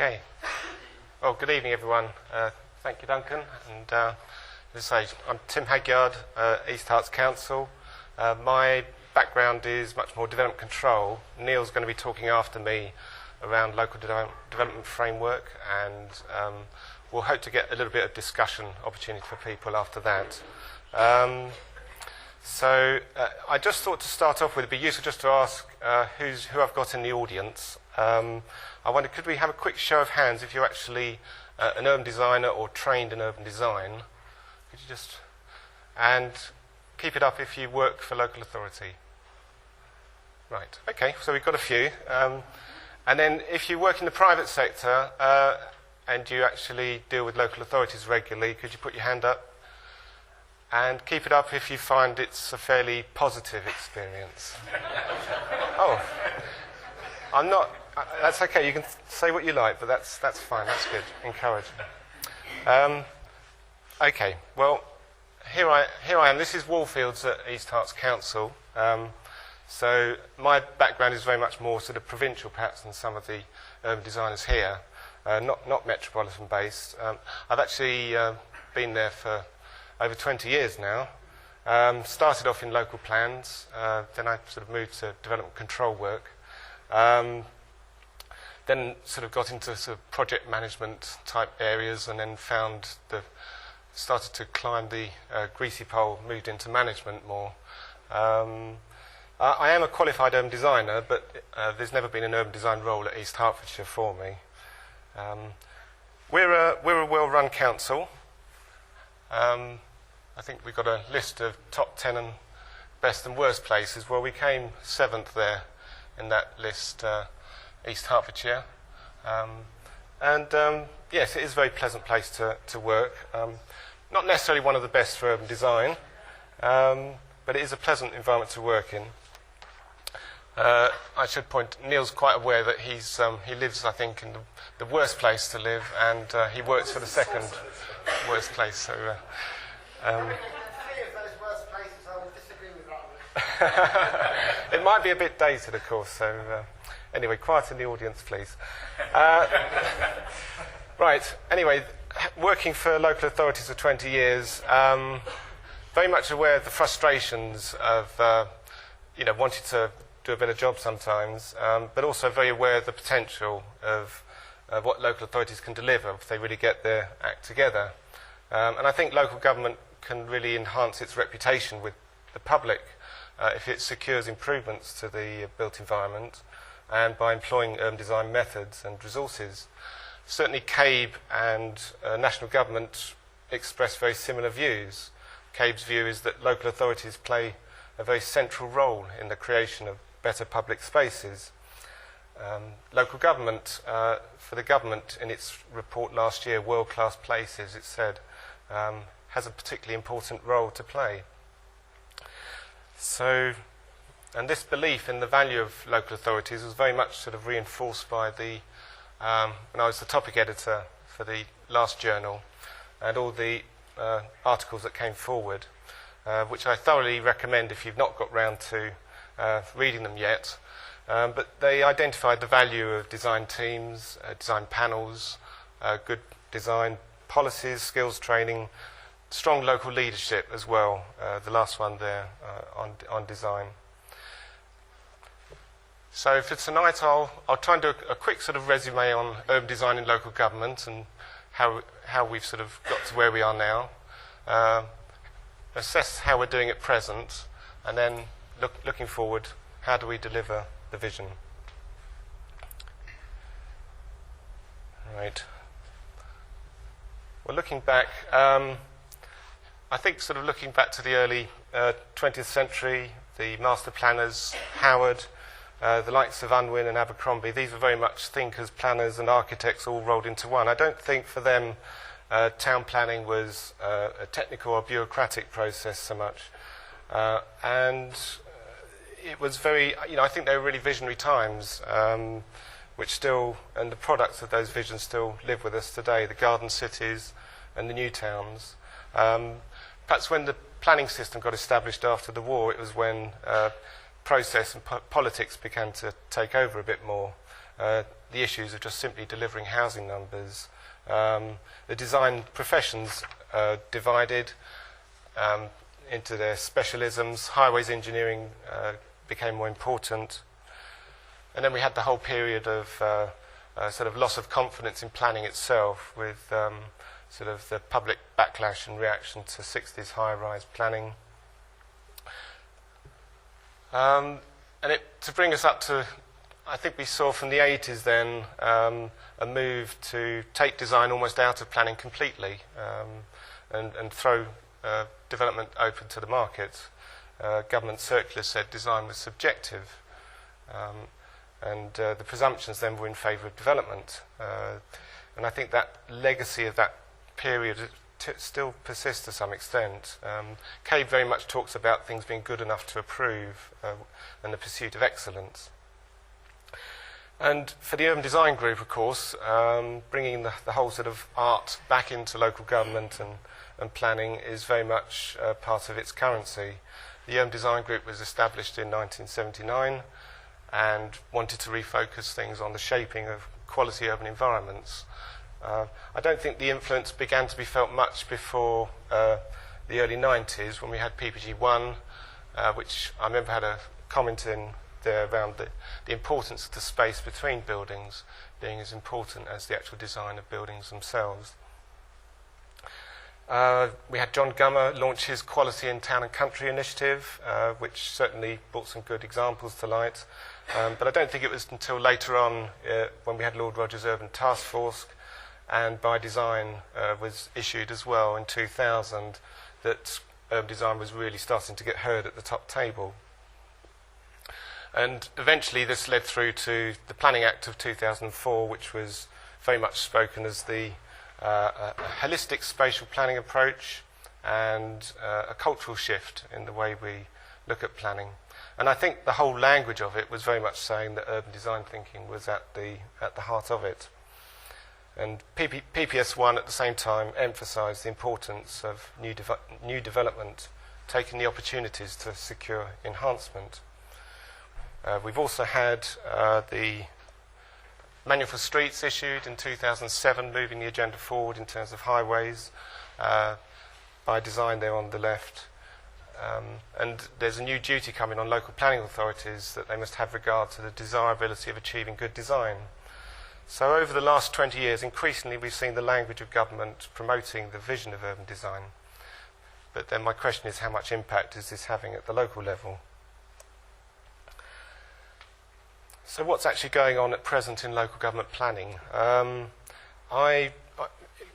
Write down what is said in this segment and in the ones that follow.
Okay. Well, good evening, everyone. Thank you, Duncan. And as I say, I'm Tim Hagyard, East Herts Council. My background is much more development control. Neil's going to be talking after me around local development framework, and we'll hope to get a little bit of discussion opportunity for people after that. So I just thought to start off with, it'd be useful just to ask who I've got in the audience. I wonder, could we have a quick show of hands if you're actually an urban designer or trained in urban design? Could you just... And keep it up if you work for local authority. Right, okay, so we've got a few. And then if you work in the private sector and you actually deal with local authorities regularly, could you put your hand up? And keep it up if you find it's a fairly positive experience. Oh, I'm not... That's okay, you can say what you like, but that's fine, that's good, encouraging. Okay, well, here I am. This is Wallfields at East Herts Council. So my background is very much more sort of provincial, perhaps, than some of the urban designers here, not metropolitan based. I've actually been there for over 20 years now. Started off in local plans, then I sort of moved to development control work. Then sort of got into sort of project management type areas, and then started to climb the greasy pole, moved into management more. I am a qualified urban designer, but there's never been an urban design role at East Hertfordshire for me. We're a well-run council. I think we've got a list of top 10 and best and worst places. Well, we came 7th there in that list, East Hertfordshire. Yes, it is a very pleasant place to work. Not necessarily one of the best for urban design, but it is a pleasant environment to work in. I should point, Neil's quite aware that he lives, I think, in the worst place to live, and he works for the second worst place. So, three of those worst places, I would disagree with that one. It might be a bit dated, of course, so anyway, quiet in the audience, please. Right, anyway, working for local authorities for 20 years, very much aware of the frustrations of, wanting to do a better job sometimes, but also very aware of the potential of what local authorities can deliver if they really get their act together. And I think local government can really enhance its reputation with the public if it secures improvements to the built environment and by employing urban design methods and resources. Certainly CABE and national government express very similar views. CABE's view is that local authorities play a very central role in the creation of better public spaces. Local government, for the government in its report last year, World Class Places, it said, has a particularly important role to play. So, and this belief in the value of local authorities was very much sort of reinforced by when I was the topic editor for the last journal, and all the articles that came forward, which I thoroughly recommend if you've not got round to reading them yet. But they identified the value of design teams, design panels, good design policies, skills training, strong local leadership as well, the last one there on design. So for tonight I'll try and do a quick sort of resume on urban design in local government and how we've sort of got to where we are now, assess how we're doing at present, and then looking forward, how do we deliver the vision? Right. Well, looking back, I think sort of looking back to the early 20th century, the master planners, Hagyard, the likes of Unwin and Abercrombie, these were very much thinkers, planners and architects all rolled into one. I don't think for them town planning was a technical or bureaucratic process so much. And it was very, I think they were really visionary times, which still, and the products of those visions still live with us today, the garden cities and the new towns. Perhaps when the planning system got established after the war, it was when process and politics began to take over a bit more. the issues of just simply delivering housing numbers. The design professions divided into their specialisms. Highways engineering became more important. And then we had the whole period of sort of loss of confidence in planning itself, with sort of the public backlash and reaction to 60s high-rise planning. And to bring us up to, I think we saw from the 80s then a move to take design almost out of planning completely, and throw development open to the market. Government circulars said design was subjective, and the presumptions then were in favour of development. And I think that legacy of that period still persists to some extent. Cave very much talks about things being good enough to approve, and the pursuit of excellence. And for the Urban Design Group, of course, bringing the whole sort of art back into local government and planning is very much part of its currency. The Urban Design Group was established in 1979 and wanted to refocus things on the shaping of quality urban environments. I don't think the influence began to be felt much before the early 90s, when we had PPG 1, which I remember had a comment in there around the importance of the space between buildings being as important as the actual design of buildings themselves. We had John Gummer launch his Quality in Town and Country initiative, which certainly brought some good examples to light. But I don't think it was until later on, when we had Lord Rogers' Urban Task Force, and By Design was issued as well in 2000, that urban design was really starting to get heard at the top table. And eventually this led through to the Planning Act of 2004, which was very much spoken as the a holistic spatial planning approach, and a cultural shift in the way we look at planning. And I think the whole language of it was very much saying that urban design thinking was at the heart of it. And PPS1 at the same time emphasised the importance of new development, taking the opportunities to secure enhancement. We've also had the Manual for Streets issued in 2007, moving the agenda forward in terms of highways. By Design there on the left. And there's a new duty coming on local planning authorities that they must have regard to the desirability of achieving good design. So over the last 20 years, increasingly we've seen the language of government promoting the vision of urban design. But then my question is, how much impact is this having at the local level? So what's actually going on at present in local government planning?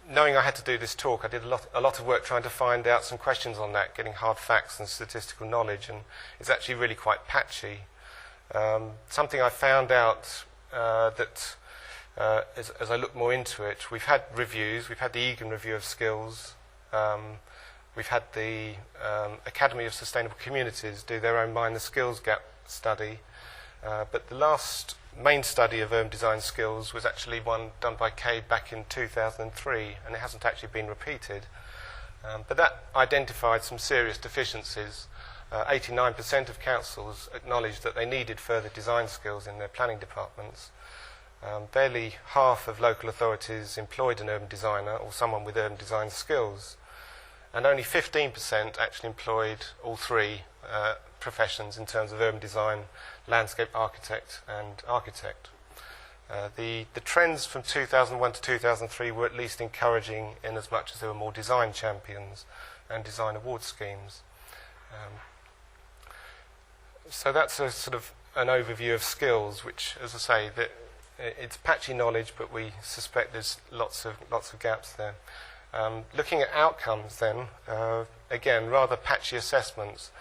Knowing I had to do this talk, I did a lot of work trying to find out some questions on that, getting hard facts and statistical knowledge, and it's actually really quite patchy. Something I found out that as I look more into it, we've had reviews. We've had the Egan Review of Skills. We've had the Academy of Sustainable Communities do their own Mind the Skills Gap study. But the last main study of urban design skills was actually one done by Cade back in 2003, and it hasn't actually been repeated. But that identified some serious deficiencies. 89% of councils acknowledged that they needed further design skills in their planning departments. Barely half of local authorities employed an urban designer or someone with urban design skills, and only 15% actually employed all three professions in terms of urban design, landscape architect and architect. The trends from 2001 to 2003 were at least encouraging, in as much as there were more design champions and design award schemes. So that's a sort of an overview of skills, which, as I say, that it's patchy knowledge, but we suspect there's lots of gaps there. Looking at outcomes then, again, rather patchy assessments.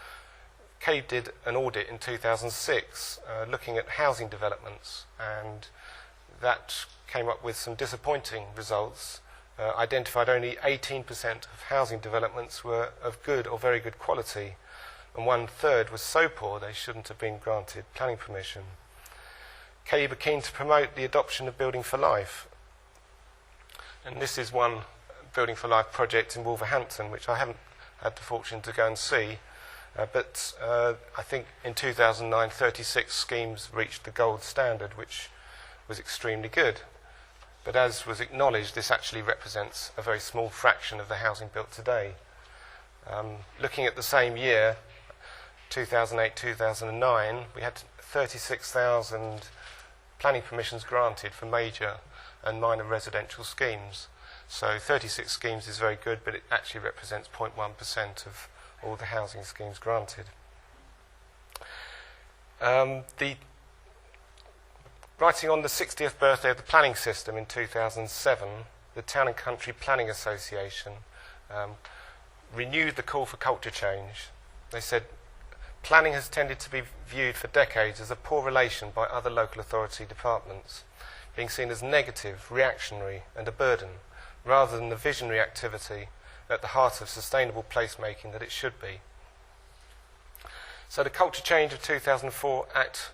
Cave did an audit in 2006 looking at housing developments, and that came up with some disappointing results. Identified only 18% of housing developments were of good or very good quality, and 1/3 was so poor they shouldn't have been granted planning permission. Cave are keen to promote the adoption of Building for Life, and this is one Building for Life project in Wolverhampton, which I haven't had the fortune to go and see. But I think in 2009, 36 schemes reached the gold standard, which was extremely good. But as was acknowledged, this actually represents a very small fraction of the housing built today. Looking at the same year, 2008-2009, we had 36,000 planning permissions granted for major and minor residential schemes. So 36 schemes is very good, but it actually represents 0.1% of all the housing schemes granted. Writing on the 60th birthday of the planning system in 2007, the Town and Country Planning Association renewed the call for culture change. They said, planning has tended to be viewed for decades as a poor relation by other local authority departments, being seen as negative, reactionary and a burden, rather than the visionary activity at the heart of sustainable placemaking that it should be. So the Culture Change of 2004 Act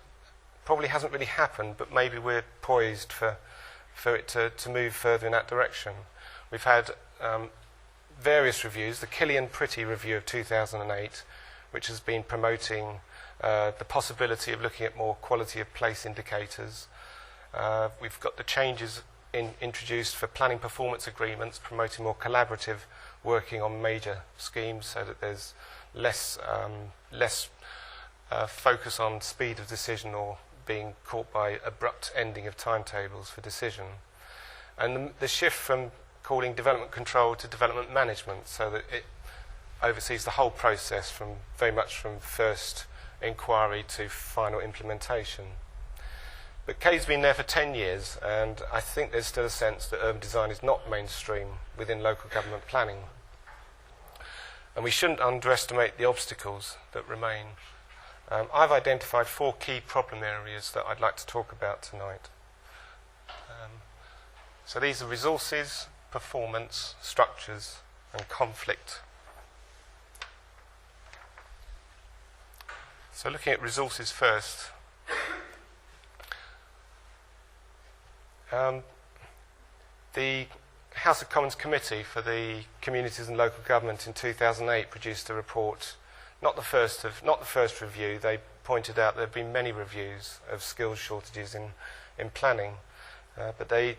probably hasn't really happened, but maybe we're poised for it to move further in that direction. We've had various reviews. The Killian Pretty review of 2008, which has been promoting the possibility of looking at more quality of place indicators. We've got the changes introduced for planning performance agreements, promoting more collaborative working on major schemes so that there's less focus on speed of decision or being caught by abrupt ending of timetables for decision. And the shift from calling development control to development management, so that it oversees the whole process very much from first inquiry to final implementation. But Kay's been there for 10 years, and I think there's still a sense that urban design is not mainstream within local government planning. And we shouldn't underestimate the obstacles that remain. I've identified 4 key problem areas that I'd like to talk about tonight. So these are resources, performance, structures, and conflict. So looking at resources first. The House of Commons Committee for the Communities and Local Government in 2008 produced a report. Not the first review. They pointed out there have been many reviews of skills shortages in planning, but they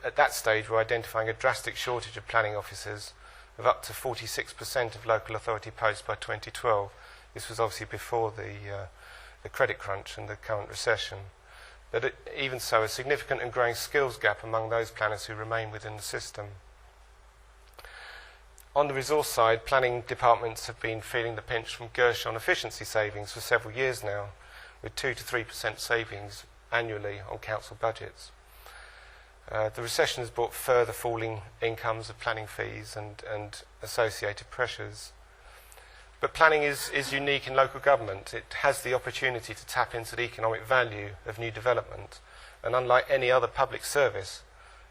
at that stage were identifying a drastic shortage of planning officers of up to 46% of local authority posts by 2012. This was obviously before the credit crunch and the current recession. But even so, a significant and growing skills gap among those planners who remain within the system. On the resource side, planning departments have been feeling the pinch from Gershon efficiency savings for several years now, with 2 to 3% savings annually on council budgets. The recession has brought further falling incomes of planning fees and associated pressures. But planning is unique in local government. It has the opportunity to tap into the economic value of new development, and unlike any other public service,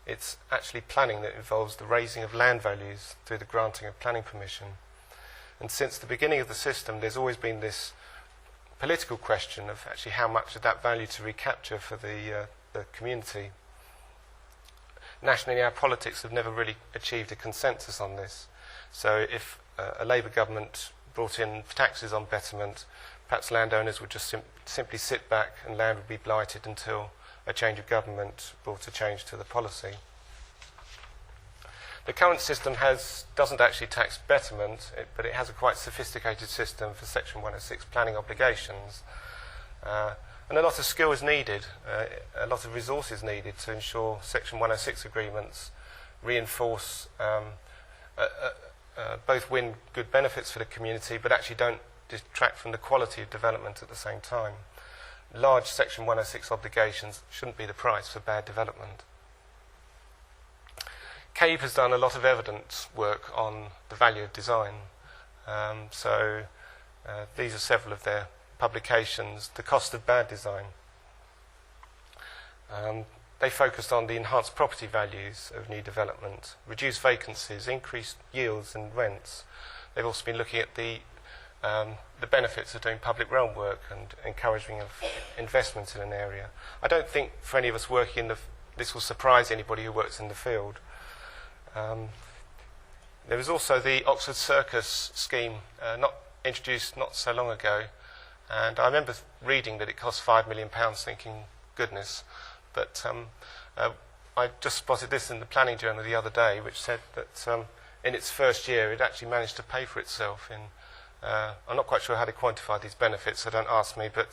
it's actually planning that involves the raising of land values through the granting of planning permission. And since the beginning of the system, there's always been this political question of actually how much of that value to recapture for the community. Nationally, our politics have never really achieved a consensus on this. So if a Labour government brought in taxes on betterment, perhaps landowners would just simply sit back and land would be blighted until a change of government brought a change to the policy. The current system doesn't actually tax betterment, but it has a quite sophisticated system for Section 106 planning obligations. And a lot of skill is needed, a lot of resources needed to ensure Section 106 agreements reinforce, both win good benefits for the community, but actually don't detract from the quality of development at the same time. Large Section 106 obligations shouldn't be the price for bad development. CABE has done a lot of evidence work on the value of design. These are several of their publications. The cost of bad design. They focused on the enhanced property values of new development, reduced vacancies, increased yields and rents. They've also been looking at the benefits of doing public realm work and encouraging of investment in an area. I don't think for any of us working this will surprise anybody who works in the field. There was also the Oxford Circus scheme, introduced not so long ago, and I remember reading that it cost £5 million, thinking, goodness, But I just spotted this in the planning journal the other day, which said that in its first year it actually managed to pay for itself. I'm not quite sure how to quantify these benefits, so don't ask me, but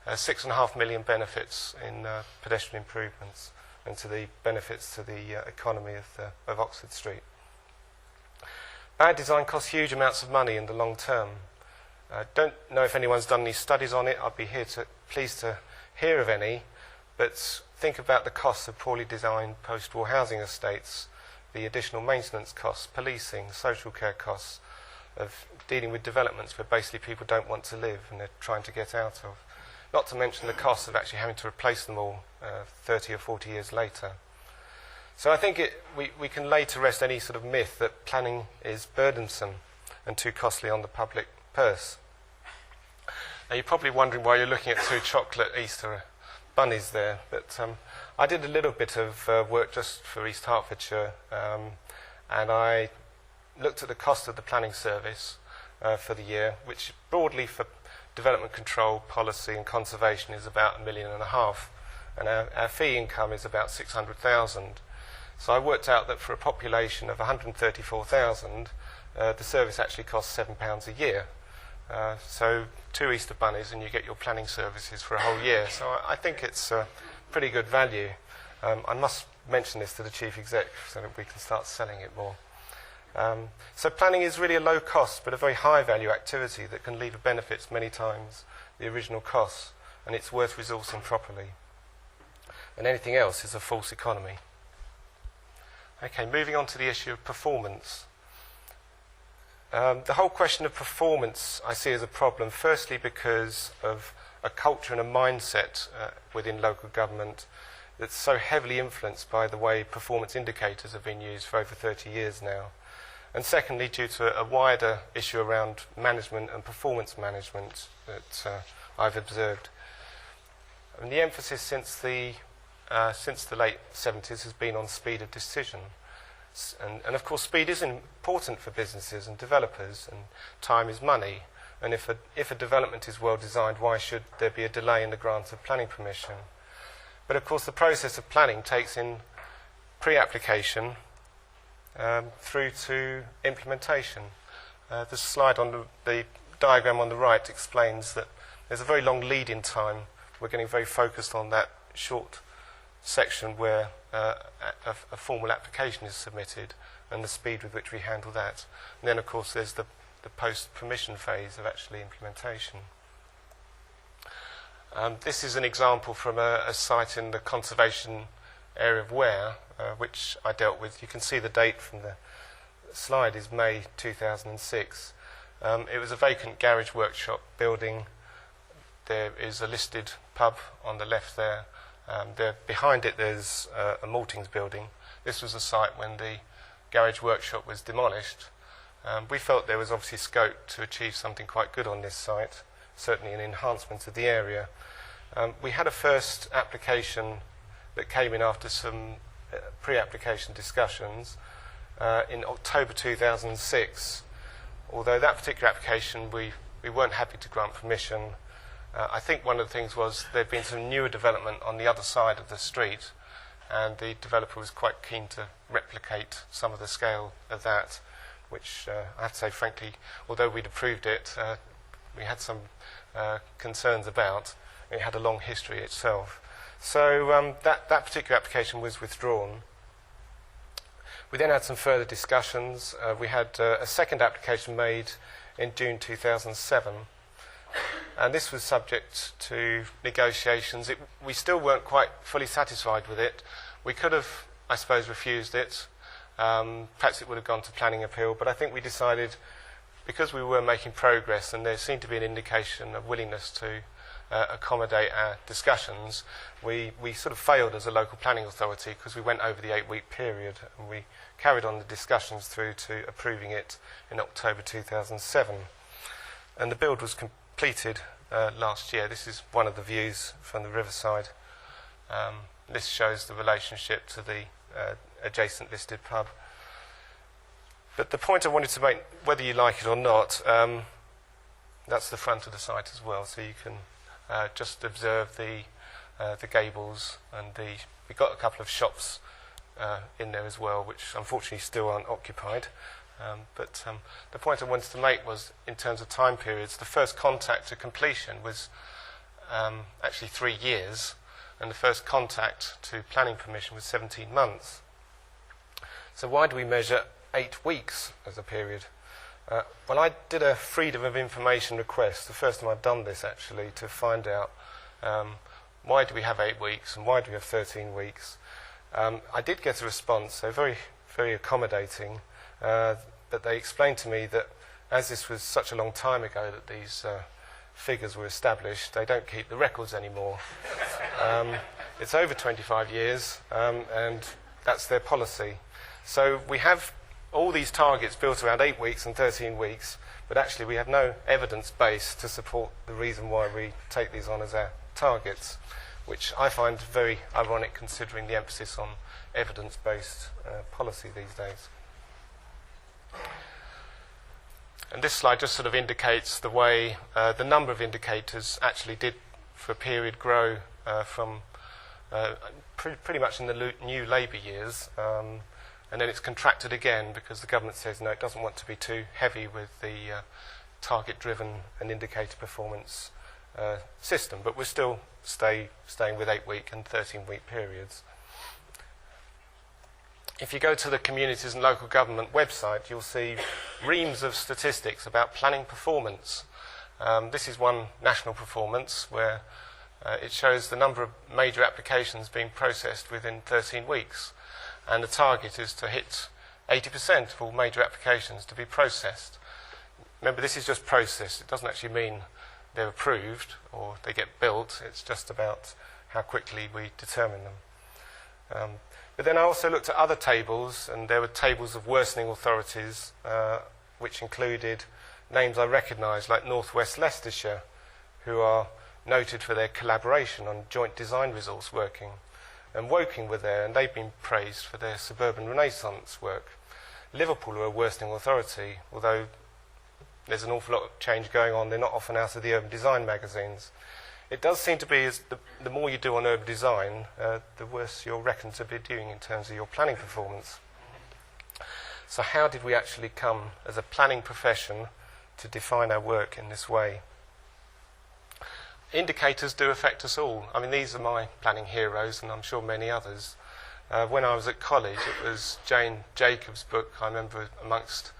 6.5 million benefits in pedestrian improvements and to the benefits to the economy of Oxford Street. Bad design costs huge amounts of money in the long term. Don't know if anyone's done any studies on it. I'd be pleased to hear of any, but think about the costs of poorly designed post-war housing estates, the additional maintenance costs, policing, social care costs, of dealing with developments where basically people don't want to live and they're trying to get out of. Not to mention the cost of actually having to replace them all 30 or 40 years later. So I think we can lay to rest any sort of myth that planning is burdensome and too costly on the public purse. Now you're probably wondering why you're looking at two chocolate Easter bunnies there, but I did a little bit of work just for East Hertfordshire, and I looked at the cost of the planning service for the year, which broadly for development control, policy and conservation is about £1.5 million, and our fee income is about 600,000. So I worked out that for a population of 134,000, the service actually costs £7 a year. So 2 Easter bunnies and you get your planning services for a whole year. So I think it's pretty good value. I must mention this to the chief exec so that we can start selling it more. So planning is really a low cost but a very high value activity that can leave benefits many times the original costs, and it's worth resourcing properly. And anything else is a false economy. Okay, moving on to the issue of performance. The whole question of performance I see as a problem, firstly because of a culture and a mindset within local government that's so heavily influenced by the way performance indicators have been used for over 30 years now. And secondly, due to a wider issue around management and performance management that I've observed. And the emphasis since the late 70s has been on speed of decision. And of course, speed is important for businesses and developers, and time is money. And if a development is well designed, why should there be a delay in the grant of planning permission? But of course, the process of planning takes in pre-application through to implementation. The slide on the diagram on the right explains that there's a very long lead-in time. We're getting very focused on that short section where a formal application is submitted and the speed with which we handle that. And then, of course, there's the post-permission phase of actually implementation. This is an example from a site in the conservation area of Ware, which I dealt with. You can see the date from the slide is May 2006. It was a vacant garage workshop building. There is a listed pub on the left there. Behind it there's a maltings building. This was a site when the garage workshop was demolished. We felt there was obviously scope to achieve something quite good on this site, certainly an enhancement of the area. We had a first application that came in after some pre-application discussions in October 2006. Although that particular application we weren't happy to grant permission. I think one of the things was there'd been some newer development on the other side of the street, and the developer was quite keen to replicate some of the scale of that, which I have to say, frankly, although we'd approved it, we had some concerns about. It had a long history itself. So that particular application was withdrawn. We then had some further discussions. We had a second application made in June 2007. And this was subject to negotiations. We still weren't quite fully satisfied with it. We could have, I suppose, refused it. Perhaps it would have gone to planning appeal. But I think we decided, because we were making progress and there seemed to be an indication of willingness to accommodate our discussions, we sort of failed as a local planning authority because we went over the 8-week period and we carried on the discussions through to approving it in October 2007. And the build was completed last year. This is one of the views from the riverside. This shows the relationship to the adjacent listed pub. But the point I wanted to make, whether you like it or not, that's the front of the site as well, so you can just observe the the gables, and we got a couple of shops in there as well, which unfortunately still aren't occupied. But the point I wanted to make was, in terms of time periods, the first contact to completion was actually 3 years, and the first contact to planning permission was 17 months. So why do we measure 8 weeks as a period? Well, I did a Freedom of Information request, the first time I've done this actually, to find out why do we have 8 weeks and why do we have 13 weeks. I did get a response, so very, very accommodating, but they explained to me that as this was such a long time ago that these figures were established, they don't keep the records anymore. It's over 25 years, and that's their policy. So we have all these targets built around 8 weeks and 13 weeks, but actually we have no evidence base to support the reason why we take these on as our targets, which I find very ironic considering the emphasis on evidence-based policy these days. And this slide just sort of indicates the way the number of indicators actually did for a period grow from pretty much in the new Labour years, and then it's contracted again because the government says no, it doesn't want to be too heavy with the target-driven and indicator performance system, but we're still staying with 8-week and 13-week periods. If you go to the Communities and Local Government website, you'll see reams of statistics about planning performance. This is one national performance where it shows the number of major applications being processed within 13 weeks. And the target is to hit 80% of all major applications to be processed. Remember, this is just processed. It doesn't actually mean they're approved or they get built. It's just about how quickly we determine them. But then I also looked at other tables, and there were tables of worsening authorities, which included names I recognised, like North West Leicestershire, who are noted for their collaboration on joint design resource working. And Woking were there, and they've been praised for their suburban renaissance work. Liverpool are a worsening authority, although there's an awful lot of change going on. They're not often out of the urban design magazines. It does seem to be as the more you do on urban design, the worse you're reckoned to be doing in terms of your planning performance. So how did we actually come as a planning profession to define our work in this way? Indicators do affect us all. I mean, these are my planning heroes, and I'm sure many others. When I was at college, it was Jane Jacobs' book, I remember, amongst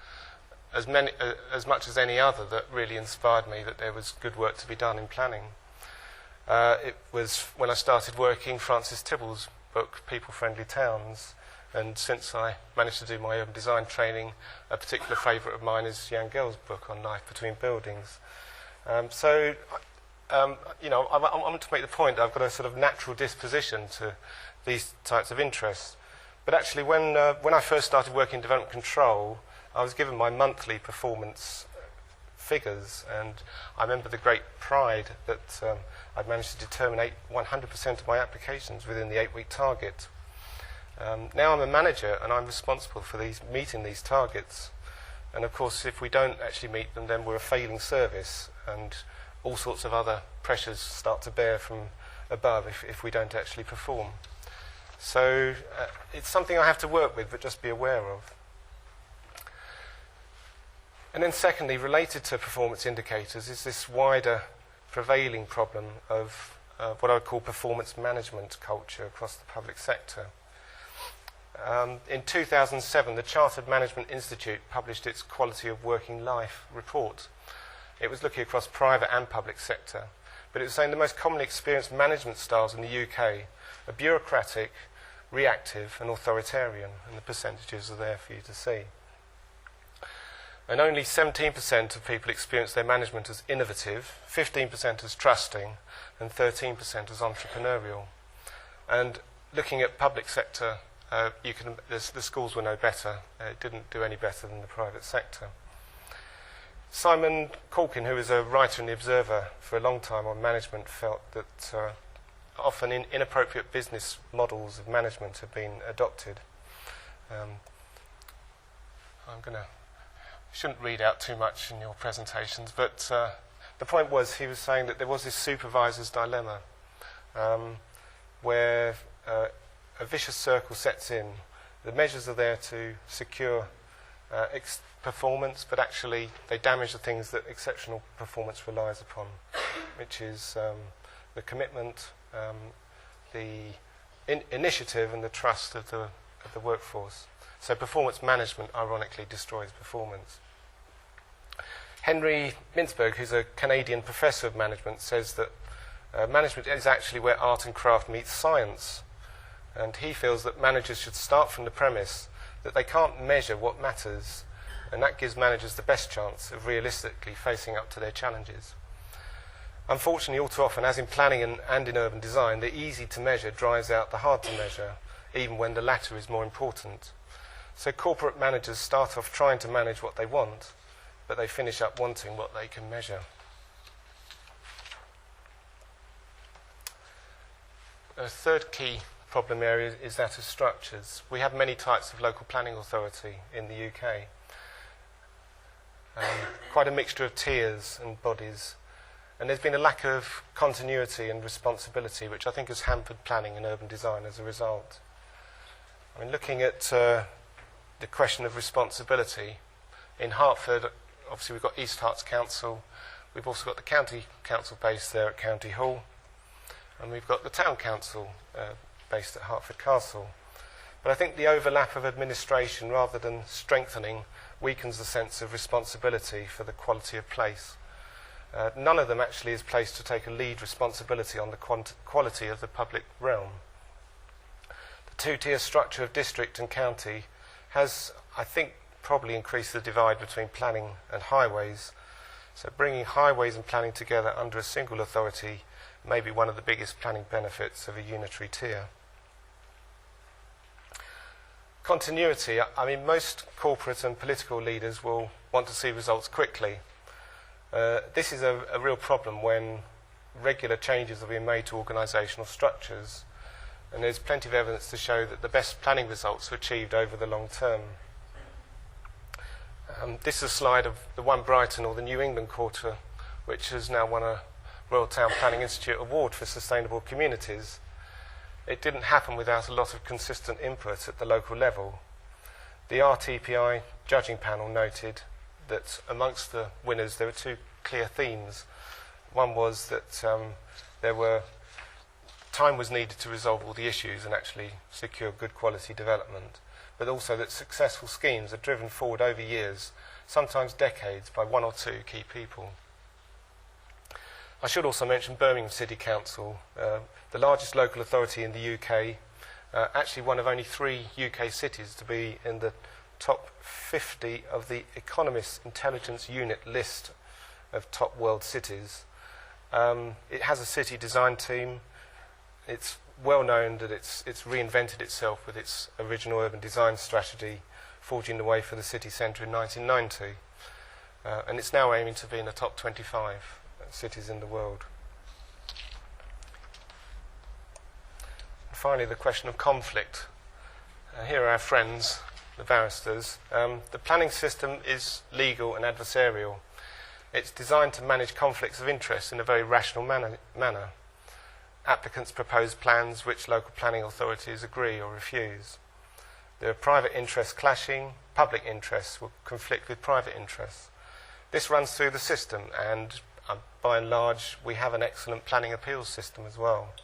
as much as any other, that really inspired me that there was good work to be done in planning. It was when I started working, Francis Tibble's book, People-Friendly Towns, and since I managed to do my urban design training, a particular favourite of mine is Jan Gehl's book on life between buildings. You know, I want to make the point that I've got a sort of natural disposition to these types of interests. But actually, when I first started working in development control, I was given my monthly performance figures, and I remember the great pride that I'd managed to determine 100% of my applications within the 8-week target. Now I'm a manager, and I'm responsible for meeting these targets. And of course, if we don't actually meet them, then we're a failing service, and all sorts of other pressures start to bear from above if we don't actually perform. So it's something I have to work with, but just be aware of. And then secondly, related to performance indicators, is this wider prevailing problem of what I would call performance management culture across the public sector. In 2007, the Chartered Management Institute published its Quality of Working Life report. It was looking across private and public sector, but it was saying the most commonly experienced management styles in the UK are bureaucratic, reactive and authoritarian, and the percentages are there for you to see. And only 17% of people experience their management as innovative, 15% as trusting, and 13% as entrepreneurial. And looking at public sector, the schools were no better. It didn't do any better than the private sector. Simon Corkin, who was a writer in The Observer for a long time on management, felt that often inappropriate business models of management have been adopted. Shouldn't read out too much in your presentations, but the point was he was saying that there was this supervisor's dilemma. where a vicious circle sets in. The measures are there to secure performance, but actually they damage the things that exceptional performance relies upon, which is the commitment, the initiative and the trust of the workforce. So performance management, ironically, destroys performance. Henry Mintzberg, who's a Canadian professor of management, says that management is actually where art and craft meets science. And he feels that managers should start from the premise that they can't measure what matters, and that gives managers the best chance of realistically facing up to their challenges. Unfortunately, all too often, as in planning and in urban design, the easy to measure drives out the hard to measure, even when the latter is more important. So corporate managers start off trying to manage what they want, but they finish up wanting what they can measure. A third key problem area is that of structures. We have many types of local planning authority in the UK. Quite a mixture of tiers and bodies. And there's been a lack of continuity and responsibility, which I think has hampered planning and urban design as a result. I mean, looking at the question of responsibility, in Hertford, obviously we've got East Herts Council, we've also got the County Council based there at County Hall, and we've got the Town Council based at Hertford Castle. But I think the overlap of administration, rather than strengthening, weakens the sense of responsibility for the quality of place. None of them actually is placed to take a lead responsibility on the quality of the public realm. The two-tier structure of district and county has, I think, probably increased the divide between planning and highways. So bringing highways and planning together under a single authority may be one of the biggest planning benefits of a unitary tier. Continuity. I mean, most corporate and political leaders will want to see results quickly. This is a real problem when regular changes are being made to organisational structures, and there's plenty of evidence to show that the best planning results are achieved over the long term. This is a slide of the One Brighton, or the New England Quarter, which has now won a Royal Town Planning Institute Award for Sustainable Communities. It didn't happen without a lot of consistent input at the local level. The RTPI judging panel noted that amongst the winners there were two clear themes. One was that time was needed to resolve all the issues and actually secure good quality development, but also that successful schemes are driven forward over years, sometimes decades, by one or two key people. I should also mention Birmingham City Council, the largest local authority in the UK, actually one of only 3 UK cities to be in the top 50 of the Economist Intelligence Unit list of top world cities. It has a city design team. It's well known that it's reinvented itself with its original urban design strategy, forging the way for the city centre in 1990. And it's now aiming to be in the top 25 cities in the world. And finally, the question of conflict. Here are our friends, the barristers. The planning system is legal and adversarial. It's designed to manage conflicts of interest in a very rational manner. Applicants propose plans which local planning authorities agree or refuse. There are private interests clashing, public interests will conflict with private interests. This runs through the system, and by and large we have an excellent planning appeals system as well.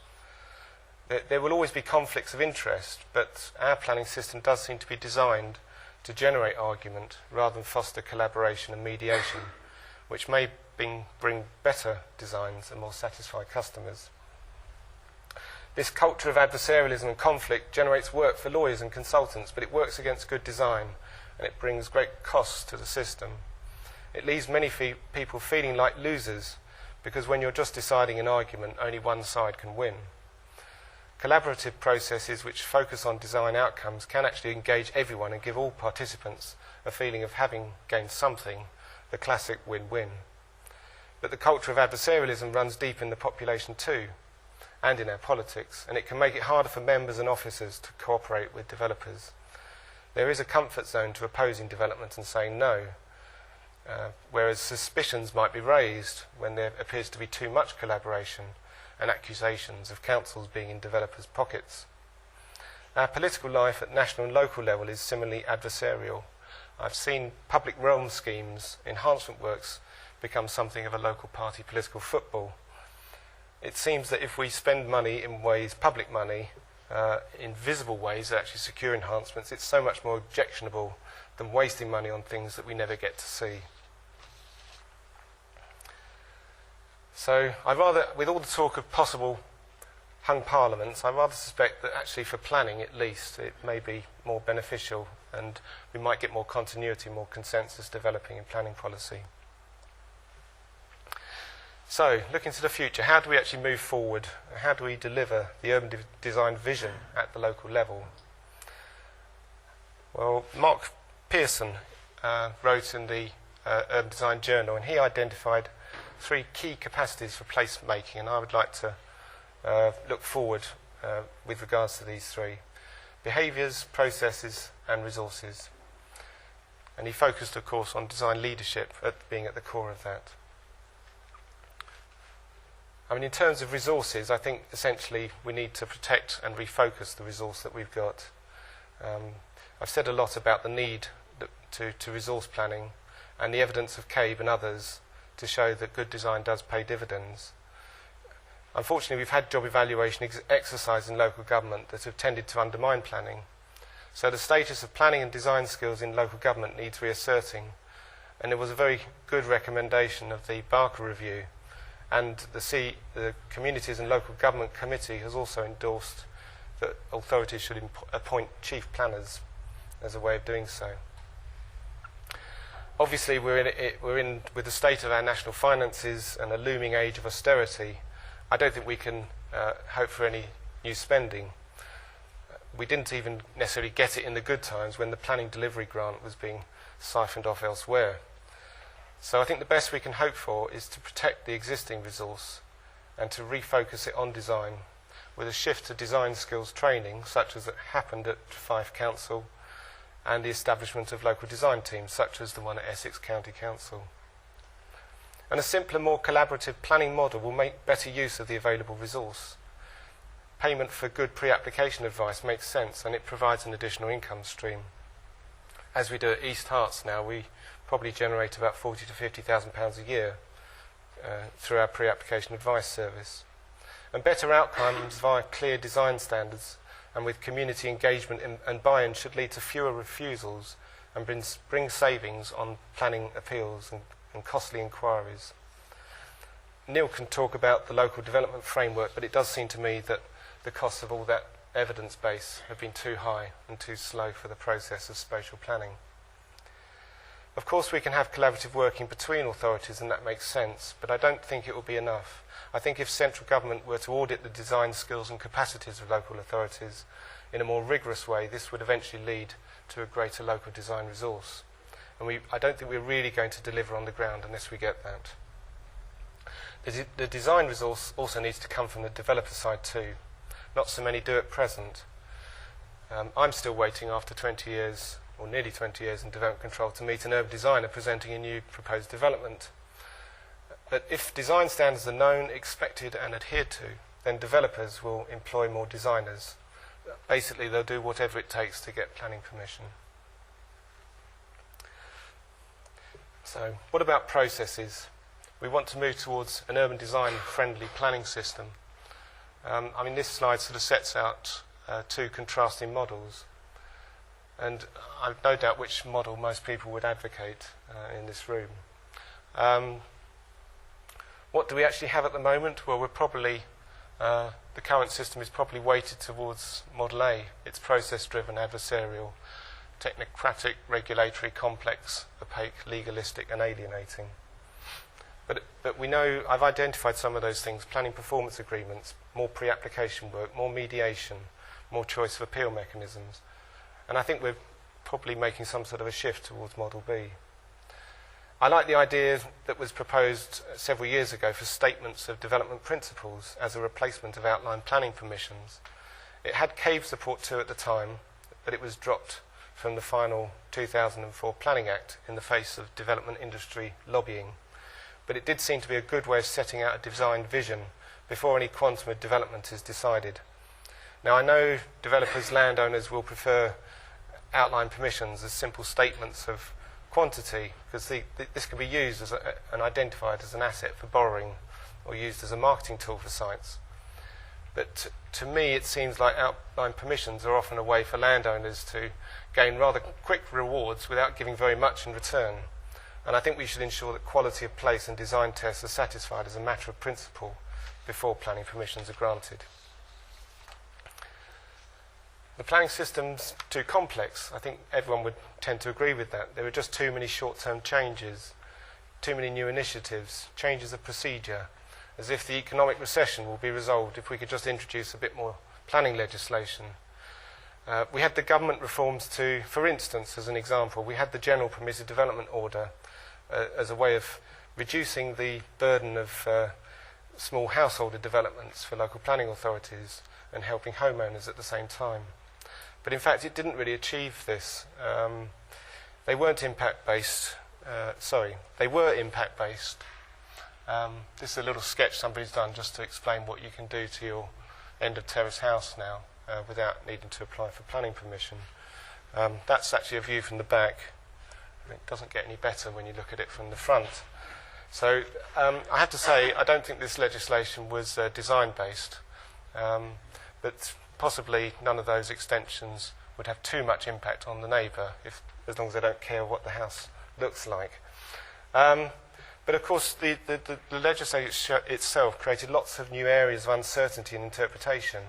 There will always be conflicts of interest, but our planning system does seem to be designed to generate argument rather than foster collaboration and mediation, which may bring better designs and more satisfied customers. This culture of adversarialism and conflict generates work for lawyers and consultants, but it works against good design, and it brings great costs to the system. It leaves many people feeling like losers, because when you're just deciding an argument, only one side can win. Collaborative processes which focus on design outcomes can actually engage everyone and give all participants a feeling of having gained something, the classic win-win. But the culture of adversarialism runs deep in the population too, and in our politics, and it can make it harder for members and officers to cooperate with developers. There is a comfort zone to opposing development and saying no, whereas suspicions might be raised when there appears to be too much collaboration, and accusations of councils being in developers' pockets. Our political life at national and local level is similarly adversarial. I've seen public realm schemes, enhancement works, become something of a local party political football. It seems that if we spend money in ways, public money, in visible ways that actually secure enhancements, it's so much more objectionable than wasting money on things that we never get to see. So I'd rather, with all the talk of possible hung parliaments, I rather suspect that actually for planning at least it may be more beneficial and we might get more continuity, more consensus developing in planning policy. So, looking to the future, how do we actually move forward? How do we deliver the urban design vision at the local level? Well, Mark Pearson wrote in the Urban Design Journal, and he identified 3 key capacities for placemaking, and I would like to look forward with regards to these 3. Behaviours, processes and resources. And he focused, of course, on design leadership being at the core of that. I mean, in terms of resources, I think essentially we need to protect and refocus the resource that we've got. I've said a lot about the need to resource planning and the evidence of CABE and others to show that good design does pay dividends. Unfortunately, we've had job evaluation exercises in local government that have tended to undermine planning. So the status of planning and design skills in local government needs reasserting. And there was a very good recommendation of the Barker Review, and the Communities and Local Government Committee has also endorsed that authorities should appoint chief planners as a way of doing so. Obviously, we're in with the state of our national finances and a looming age of austerity. I don't think we can hope for any new spending. We didn't even necessarily get it in the good times when the planning delivery grant was being siphoned off elsewhere. So I think the best we can hope for is to protect the existing resource and to refocus it on design with a shift to design skills training, such as that happened at Fife Council, and the establishment of local design teams, such as the one at Essex County Council. And a simpler, more collaborative planning model will make better use of the available resource. Payment for good pre-application advice makes sense, and it provides an additional income stream. As we do at East Herts now, we probably generate about £40,000 to £50,000 a year through our pre-application advice service. And better outcomes via clear design standards and with community engagement and buy-in should lead to fewer refusals and bring savings on planning appeals and costly inquiries. Neil can talk about the local development framework, but it does seem to me that the costs of all that evidence base have been too high and too slow for the process of spatial planning. Of course, we can have collaborative working between authorities, and that makes sense, but I don't think it will be enough. I think if central government were to audit the design skills and capacities of local authorities in a more rigorous way, this would eventually lead to a greater local design resource. And I don't think we're really going to deliver on the ground unless we get that. The design resource also needs to come from the developer side too. Not so many do at present. I'm still waiting after 20 years, or nearly 20 years in development control, to meet an urban designer presenting a new proposed development. But if design standards are known, expected and adhered to, then developers will employ more designers. Basically, they'll do whatever it takes to get planning permission. So, what about processes? We want to move towards an urban design-friendly planning system. I mean, this slide sort of sets out 2 contrasting models. And I've no doubt which model most people would advocate in this room. What do we actually have at the moment? Well, we're probably, the current system is probably weighted towards Model A. It's process-driven, adversarial, technocratic, regulatory, complex, opaque, legalistic and alienating. But we know, I've identified some of those things: planning performance agreements, more pre-application work, more mediation, more choice of appeal mechanisms. And I think we're probably making some sort of a shift towards Model B. I like the idea that was proposed several years ago for statements of development principles as a replacement of outline planning permissions. It had CABE support too at the time, but it was dropped from the final 2004 Planning Act in the face of development industry lobbying. But it did seem to be a good way of setting out a design vision before any quantum of development is decided. Now, I know developers, landowners will prefer outline permissions as simple statements of quantity, because this can be used as and identified as an asset for borrowing or used as a marketing tool for sites. But to me, it seems like outline permissions are often a way for landowners to gain rather quick rewards without giving very much in return. And I think we should ensure that quality of place and design tests are satisfied as a matter of principle before planning permissions are granted. The planning system's too complex. I think everyone would tend to agree with that. There are just too many short-term changes, too many new initiatives, changes of procedure, as if the economic recession will be resolved if we could just introduce a bit more planning legislation. We had the government reforms to, for instance, as an example, we had the General Permitted Development Order as a way of reducing the burden of small householder developments for local planning authorities and helping homeowners at the same time. But in fact, it didn't really achieve this. They weren't impact-based. They were impact-based. This is a little sketch somebody's done just to explain what you can do to your end-of-terrace house now without needing to apply for planning permission. That's actually a view from the back. It doesn't get any better when you look at it from the front. So I have to say, I don't think this legislation was design-based, but possibly none of those extensions would have too much impact on the neighbour, as long as they don't care what the house looks like. But of course, the legislation itself created lots of new areas of uncertainty and interpretation.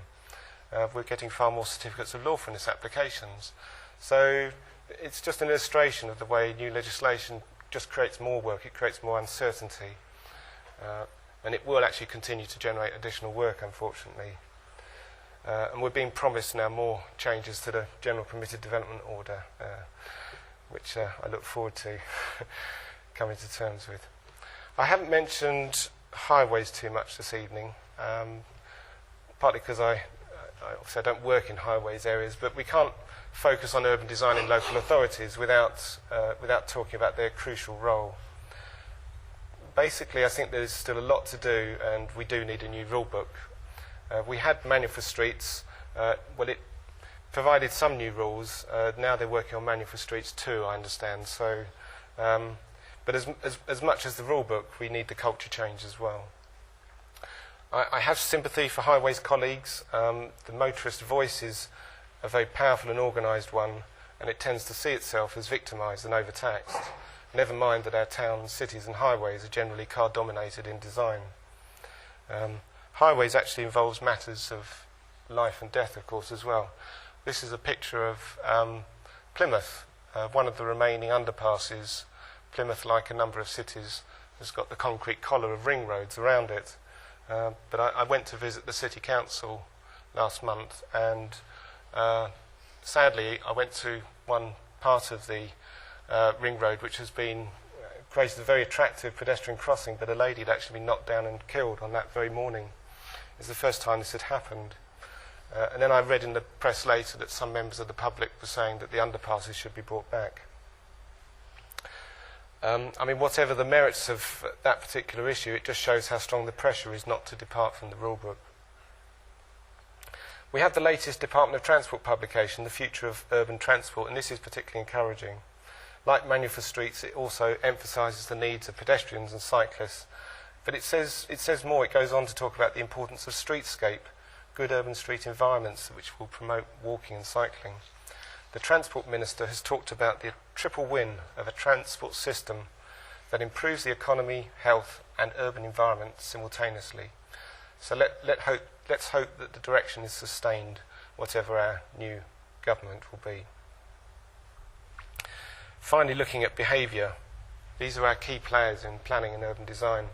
We're getting far more certificates of lawfulness applications. So it's just an illustration of the way new legislation just creates more work, it creates more uncertainty. And it will actually continue to generate additional work, unfortunately. And we're being promised now more changes to the General Permitted Development Order, which I look forward to coming to terms with. I haven't mentioned highways too much this evening, partly because obviously I don't work in highways areas, but we can't focus on urban design in local authorities without talking about their crucial role. Basically, I think there's still a lot to do, and we do need a new rule book. We had Manual for Streets. It provided some new rules. Now they're working on Manual for Streets 2, I understand. So, but as much as the rule book, we need the culture change as well. I have sympathy for highways colleagues. The motorist voice is a very powerful and organised one, and it tends to see itself as victimised and overtaxed. Never mind that our towns, cities and highways are generally car-dominated in design. Highways actually involves matters of life and death, of course, as well. This is a picture of Plymouth, one of the remaining underpasses. Plymouth, like a number of cities, has got the concrete collar of ring roads around it. But I went to visit the City Council last month, and sadly I went to one part of the ring road which has been created a very attractive pedestrian crossing, but a lady had actually been knocked down and killed on that very morning. It's the first time this had happened. And then I read in the press later that some members of the public were saying that the underpasses should be brought back. I mean, whatever the merits of that particular issue, it just shows how strong the pressure is not to depart from the rule book. We have the latest Department of Transport publication, The Future of Urban Transport, and this is particularly encouraging. Like Manual for Streets, it also emphasises the needs of pedestrians and cyclists. But it says more. It goes on to talk about the importance of streetscape, good urban street environments which will promote walking and cycling. The Transport Minister has talked about the triple win of a transport system that improves the economy, health and urban environment simultaneously. So let's hope that the direction is sustained, whatever our new government will be. Finally, looking at behaviour. These are our key players in planning and urban design.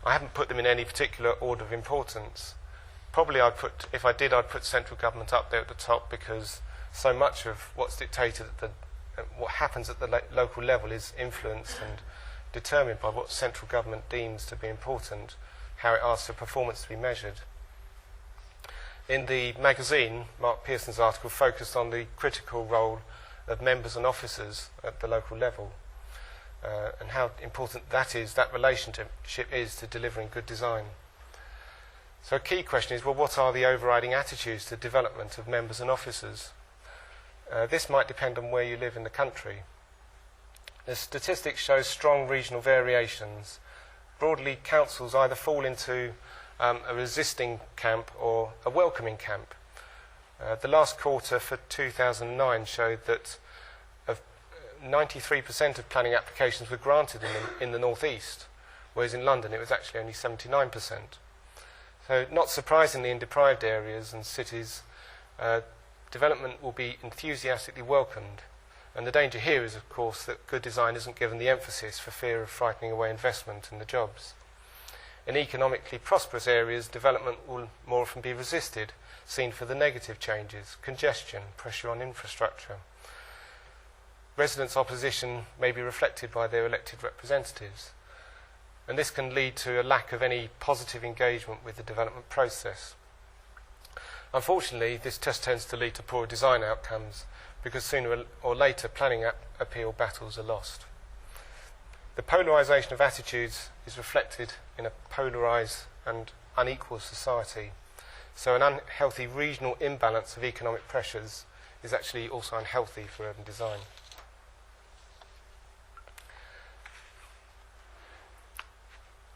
I haven't put them in any particular order of importance. Probably if I did, I'd put central government up there at the top, because so much of what's dictated what happens at the local level is influenced and determined by what central government deems to be important, how it asks for performance to be measured. In the magazine, Mark Pearson's article focused on the critical role of members and officers at the local level, and how important that relationship is to delivering good design. So a key question is, well, what are the overriding attitudes to development of members and officers? This might depend on where you live in the country. The statistics show strong regional variations. Broadly, councils either fall into a resisting camp or a welcoming camp. The last quarter for 2009 showed that 93% of planning applications were granted in the North East, whereas in London it was actually only 79%. So not surprisingly, in deprived areas and cities, development will be enthusiastically welcomed. And the danger here is, of course, that good design isn't given the emphasis for fear of frightening away investment and the jobs. In economically prosperous areas, development will more often be resisted, seen for the negative changes: congestion, pressure on infrastructure. Residents' opposition may be reflected by their elected representatives, and this can lead to a lack of any positive engagement with the development process. Unfortunately, this just tends to lead to poor design outcomes, because sooner or later planning appeal battles are lost. The polarisation of attitudes is reflected in a polarised and unequal society, so an unhealthy regional imbalance of economic pressures is actually also unhealthy for urban design.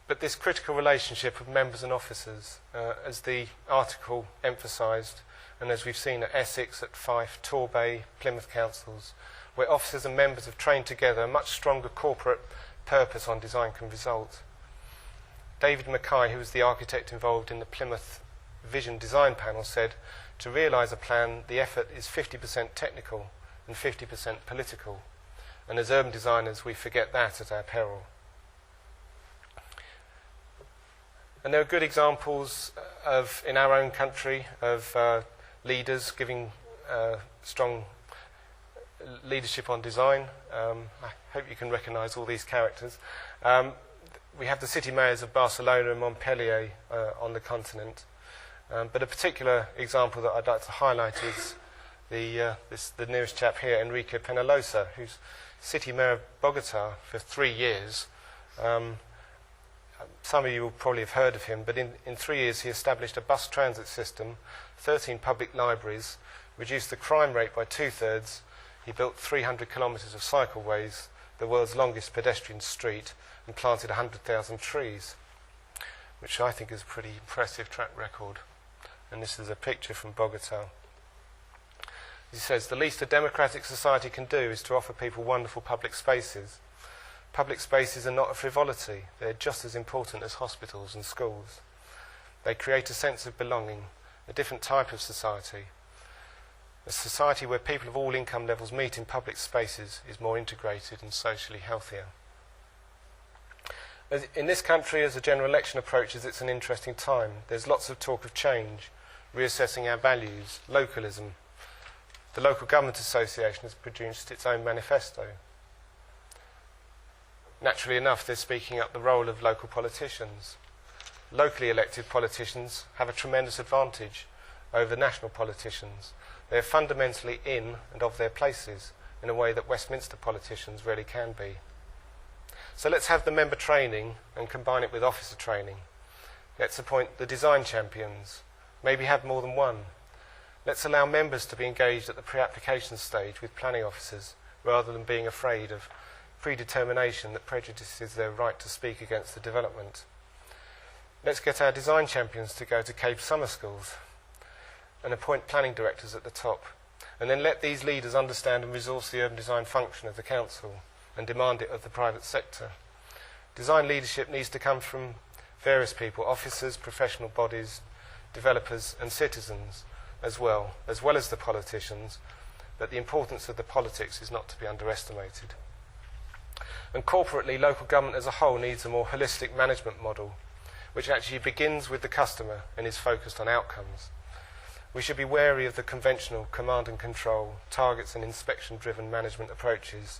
But this critical relationship of members and officers, as the article emphasised, and as we've seen at Essex, at Fife, Torbay, Plymouth councils, where officers and members have trained together, a much stronger corporate purpose on design can result. David Mackay, who was the architect involved in the Plymouth Vision Design Panel, said, to realise a plan, the effort is 50% technical and 50% political. And as urban designers, we forget that at our peril. And there are good examples in our own country of leaders giving strong leadership on design. I hope you can recognise all these characters. We have the city mayors of Barcelona and Montpellier on the continent. But a particular example that I'd like to highlight is the nearest chap here, Enrique Peñalosa, who's city mayor of Bogota for 3 years. Some of you will probably have heard of him, but in 3 years he established a bus transit system, 13 public libraries, reduced the crime rate by 2/3. He built 300 kilometres of cycleways, the world's longest pedestrian street, and planted 100,000 trees, which I think is a pretty impressive track record. And this is a picture from Bogota. He says, the least a democratic society can do is to offer people wonderful public spaces. Public spaces are not a frivolity. They're just as important as hospitals and schools. They create a sense of belonging, a different type of society. A society where people of all income levels meet in public spaces is more integrated and socially healthier. In this country, as the general election approaches, it's an interesting time. There's lots of talk of change, reassessing our values, localism. The Local Government Association has produced its own manifesto. Naturally enough, they're speaking up the role of local politicians. Locally elected politicians have a tremendous advantage over national politicians. They're fundamentally in and of their places in a way that Westminster politicians really can be. So let's have the member training and combine it with officer training. Let's appoint the design champions, maybe have more than one. Let's allow members to be engaged at the pre-application stage with planning officers rather than being afraid of predetermination that prejudices their right to speak against the development. Let's get our design champions to go to Cape summer schools and appoint planning directors at the top, and then let these leaders understand and resource the urban design function of the council and demand it of the private sector. Design leadership needs to come from various people, officers, professional bodies, developers and citizens as well as the politicians, but the importance of the politics is not to be underestimated. And corporately, local government as a whole needs a more holistic management model, which actually begins with the customer and is focused on outcomes. We should be wary of the conventional command and control, targets and inspection-driven management approaches.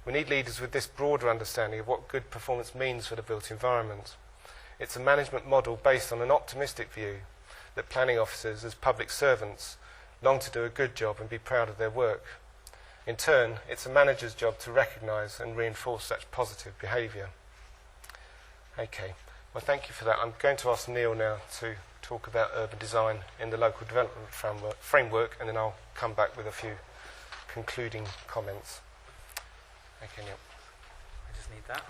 We need leaders with this broader understanding of what good performance means for the built environment. It's a management model based on an optimistic view that planning officers, as public servants, long to do a good job and be proud of their work. In turn, it's a manager's job to recognise and reinforce such positive behaviour. Okay, Well, thank you for that. I'm going to ask Neil now to talk about urban design in the local development framework, and then I'll come back with a few concluding comments. Okay, Neil. I just need that.